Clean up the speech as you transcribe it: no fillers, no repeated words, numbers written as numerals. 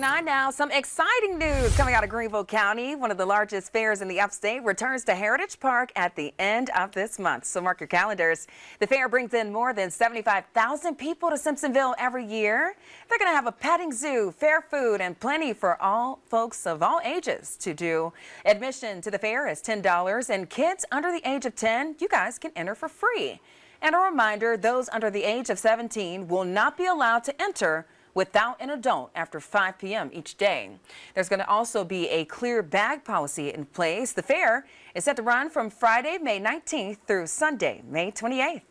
Now, some exciting news coming out of Greenville County. One of the largest fairs in the Upstate returns to Heritage Park at the end of this month. So mark your calendars. The fair brings in more than 75,000 people to Simpsonville every year. They're going to have a petting zoo, fair food, and plenty for all folks of all ages to do. Admission to the fair is $10, and kids under the age of 10, you guys can enter for free. And a reminder, those under the age of 17 will not be allowed to enter without an adult after 5 p.m. each day. There's going to also be a clear bag policy in place. The fair is set to run from Friday, May 19th through Sunday, May 28th.